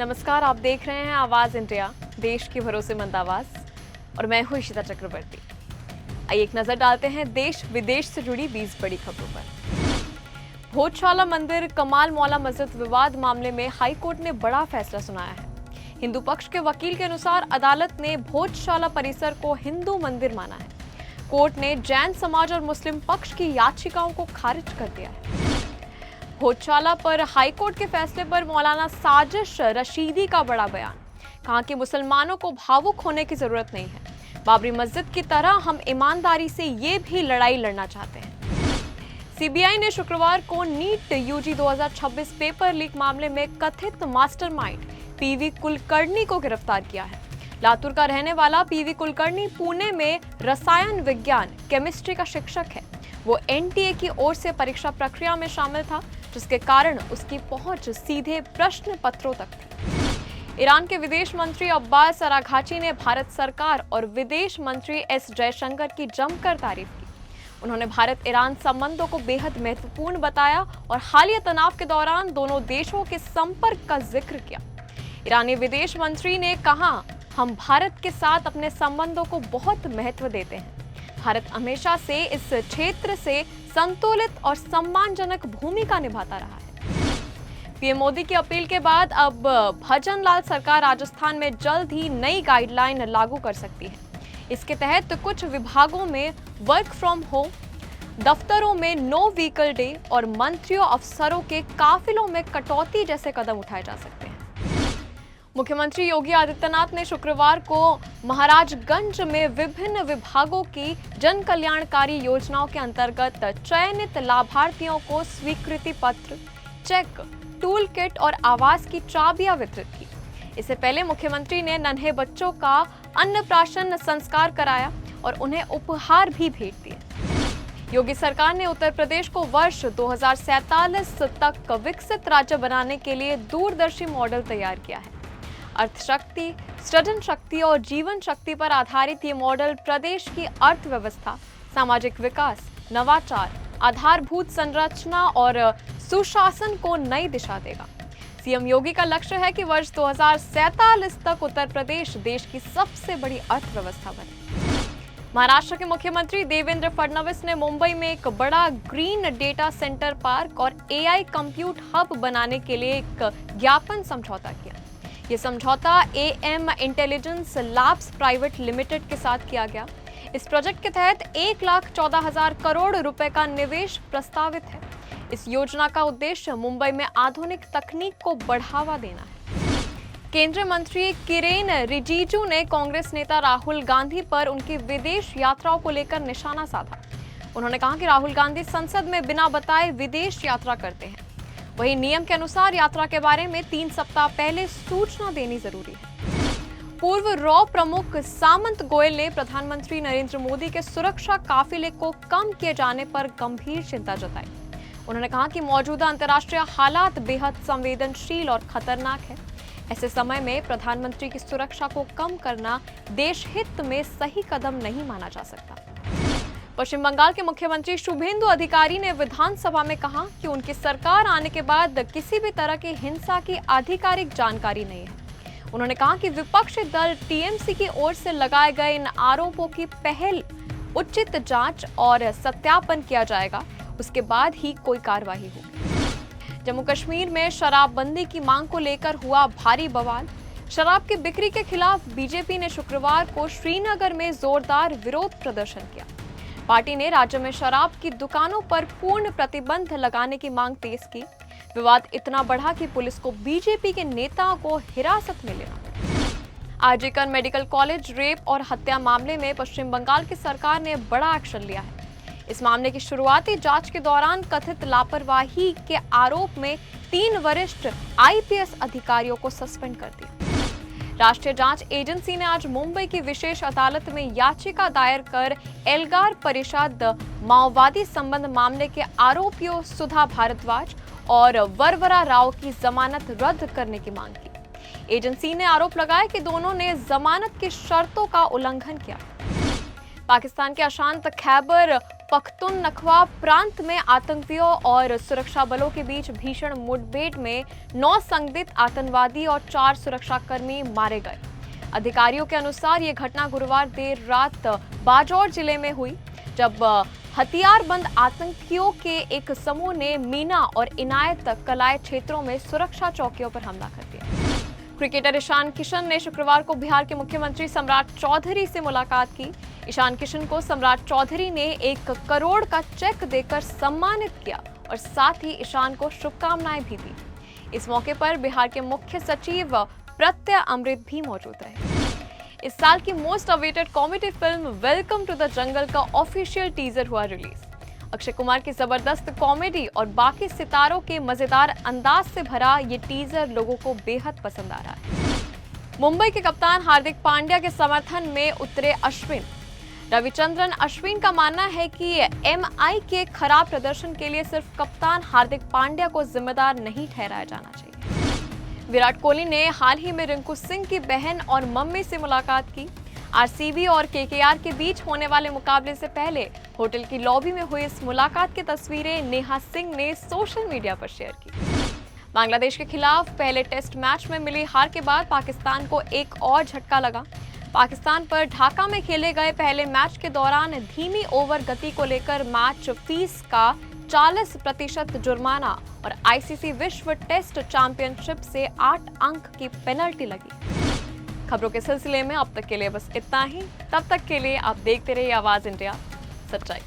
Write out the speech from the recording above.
नमस्कार, आप देख रहे हैं आवाज इंडिया, देश की भरोसेमंद आवाज, और मैं हूं इशिता चक्रवर्ती। आइए एक नजर डालते हैं देश विदेश से जुड़ी 20 बड़ी खबरों पर। भोजशाला मंदिर कमाल मौला मस्जिद विवाद मामले में हाई कोर्ट ने बड़ा फैसला सुनाया है। हिंदू पक्ष के वकील के अनुसार अदालत ने भोजशाला परिसर को हिंदू मंदिर माना है। कोर्ट ने जैन समाज और मुस्लिम पक्ष की याचिकाओं को खारिज कर दिया है। भोजशाला पर हाईकोर्ट के फैसले पर मौलाना साजिश रशीदी का बड़ा बयान। कहा कि मुसलमानों को भावुक होने की जरूरत नहीं है। बाबरी मस्जिद की तरह हम ईमानदारी से ये भी लड़ाई लड़ना चाहते हैं। सीबीआई ने शुक्रवार को नीट यूजी 2026 पेपर लीक मामले में कथित मास्टरमाइंड पीवी कुलकर्णी को गिरफ्तार किया है। लातूर का रहने वाला पीवी कुलकर्णी पुणे में रसायन विज्ञान केमिस्ट्री का शिक्षक है। वो एनटीए की ओर से परीक्षा प्रक्रिया में शामिल था, जिसके कारण उसकी पहुंच सीधे प्रश्न पत्रों तक थी। ईरान के विदेश मंत्री अब्बास अराघची ने भारत सरकार और विदेश मंत्री एस जयशंकर की जमकर तारीफ की। उन्होंने भारत ईरान संबंधों को बेहद महत्वपूर्ण बताया और हालिया तनाव के दौरान दोनों देशों के संपर्क का जिक्र किया। ईरानी विदेश मंत्री ने कहा, हम भारत के साथ अपने संबंधों को बहुत महत्व देते हैं। भारत हमेशा से इस क्षेत्र से संतुलित और सम्मानजनक भूमिका निभाता रहा है। पीएम मोदी की अपील के बाद अब भजन लाल सरकार राजस्थान में जल्द ही नई गाइडलाइन लागू कर सकती है। इसके तहत कुछ विभागों में वर्क फ्रॉम होम, दफ्तरों में नो व्हीकल डे और मंत्रियों अफसरों के काफिलों में कटौती जैसे कदम उठाए जा सकते हैं। मुख्यमंत्री योगी आदित्यनाथ ने शुक्रवार को महाराजगंज में विभिन्न विभागों की जन कल्याणकारी योजनाओं के अंतर्गत चयनित लाभार्थियों को स्वीकृति पत्र, चेक, टूल किट और आवास की चाबियां वितरित की। इससे पहले मुख्यमंत्री ने नन्हे बच्चों का अन्नप्राशन संस्कार कराया और उन्हें उपहार भी भेंट दिए। योगी सरकार ने उत्तर प्रदेश को वर्ष 2047 तक विकसित राज्य बनाने के लिए दूरदर्शी मॉडल तैयार किया है। अर्थशक्ति, सृजन शक्ति और जीवन शक्ति पर आधारित ये मॉडल प्रदेश की अर्थव्यवस्था, सामाजिक विकास, नवाचार, आधारभूत संरचना और सुशासन को नई दिशा देगा। सीएम योगी का लक्ष्य है कि वर्ष 2047 तक उत्तर प्रदेश देश की सबसे बड़ी अर्थव्यवस्था बने। महाराष्ट्र के मुख्यमंत्री देवेंद्र फडणवीस ने मुंबई में एक बड़ा ग्रीन डेटा सेंटर पार्क और एआई कंप्यूट हब बनाने के लिए एक ज्ञापन समझौता किया। ये समझौता am intelligence labs private limited के साथ किया गया। इस प्रोजेक्ट के तहत 1,14,000 करोड़ रुपए का निवेश प्रस्तावित है। इस योजना का उद्देश्य मुंबई में आधुनिक तकनीक को बढ़ावा देना है। केंद्रीय मंत्री किरेन रिजिजू ने कांग्रेस नेता राहुल गांधी पर उनकी विदेश यात्राओं को लेकर निशाना साधा। उन्होंने कहा कि राहुल गांधी संसद में बिना बताए विदेश यात्रा करते हैं। वहीं नियम के अनुसार यात्रा के बारे में 3 सप्ताह पहले सूचना देनी जरूरी है। पूर्व रॉ प्रमुख सामंत गोयल ने प्रधानमंत्री नरेंद्र मोदी के सुरक्षा काफिले को कम किए जाने पर गंभीर चिंता जताई। उन्होंने कहा कि मौजूदा अंतर्राष्ट्रीय हालात बेहद संवेदनशील और खतरनाक है। ऐसे समय में प्रधानमंत्री की सुरक्षा को कम करना देश हित में सही कदम नहीं माना जा सकता। पश्चिम बंगाल के मुख्यमंत्री शुभेंदु अधिकारी ने विधानसभा में कहा कि उनकी सरकार आने के बाद किसी भी तरह की हिंसा की आधिकारिक जानकारी नहीं है। उन्होंने कहा कि विपक्षी दल टीएमसी की ओर से लगाए गए इन आरोपों की पहल उचित जांच और सत्यापन किया जाएगा, उसके बाद ही कोई कार्रवाई होगी। जम्मू कश्मीर में शराबबंदी की मांग को लेकर हुआ भारी बवाल। शराब की बिक्री के खिलाफ बीजेपी ने शुक्रवार को श्रीनगर में जोरदार विरोध प्रदर्शन किया। पार्टी ने राज्य में शराब की दुकानों पर पूर्ण प्रतिबंध लगाने की मांग तेज की। विवाद इतना बढ़ा कि पुलिस को बीजेपी के नेताओं को हिरासत में लेना। आरजीकर मेडिकल कॉलेज रेप और हत्या मामले में पश्चिम बंगाल की सरकार ने बड़ा एक्शन लिया है। इस मामले की शुरुआती जांच के दौरान कथित लापरवाही के आरोप में 3 वरिष्ठ आईपीएस अधिकारियों को सस्पेंड कर दिया। राष्ट्रीय जांच एजेंसी ने आज मुंबई की विशेष अदालत में याचिका दायर कर एल्गार परिषद माओवादी संबंध मामले के आरोपियों सुधा भारद्वाज और वरवरा राव की जमानत रद्द करने की मांग की। एजेंसी ने आरोप लगाया कि दोनों ने जमानत की शर्तों का उल्लंघन किया। पाकिस्तान के अशांत खैबर पख्तूनख्वा प्रांत में आतंकियों और सुरक्षा बलों के बीच भीषण मुठभेड़ में 9 संदिग्ध आतंकवादी और 4 सुरक्षाकर्मी मारे गए। अधिकारियों के अनुसार ये घटना गुरुवार देर रात बाजौर जिले में हुई, जब हथियारबंद आतंकियों के एक समूह ने मीना और इनायत कलाय क्षेत्रों में सुरक्षा चौकियों पर हमला कर दिया। क्रिकेटर ईशान किशन ने शुक्रवार को बिहार के मुख्यमंत्री सम्राट चौधरी से मुलाकात की। ईशान किशन को सम्राट चौधरी ने 1 करोड़ का चेक देकर सम्मानित किया और साथ ही ईशान को शुभकामनाएं भी दी। इस मौके पर बिहार के मुख्य सचिव प्रत्यय अमृत भी मौजूद रहे। इस साल की most awaited comedy film welcome to the jungle का ऑफिशियल टीजर हुआ रिलीज। अक्षय कुमार की जबरदस्त कॉमेडी और बाकी सितारों के मजेदार अंदाज से भरा ये टीजर लोगों को बेहद पसंद आ रहा है। मुंबई के कप्तान हार्दिक पांड्या के समर्थन में उतरे अश्विन। रविचंद्रन अश्विन का मानना है कि एमआई के खराब प्रदर्शन के लिए सिर्फ कप्तान हार्दिक पांड्या को जिम्मेदार नहीं ठहराया जाना चाहिए। विराट कोहली ने हाल ही में रिंकू सिंह की बहन और मम्मी से मुलाकात की। आरसीबी और केकेआर के बीच होने वाले मुकाबले से पहले होटल की लॉबी में हुई इस मुलाकात की तस्वीरें नेहा सिंह ने सोशल मीडिया पर शेयर की। बांग्लादेश के खिलाफ पहले टेस्ट मैच में मिली हार के बाद पाकिस्तान को एक और झटका लगा। पाकिस्तान पर ढाका में खेले गए पहले मैच के दौरान धीमी ओवर गति को लेकर मैच फीस का 40% जुर्माना और आईसीसी विश्व टेस्ट चैंपियनशिप से 8 अंक की पेनल्टी लगी। खबरों के सिलसिले में अब तक के लिए बस इतना ही। तब तक के लिए आप देखते रहिए आवाज इंडिया, सच्चाई।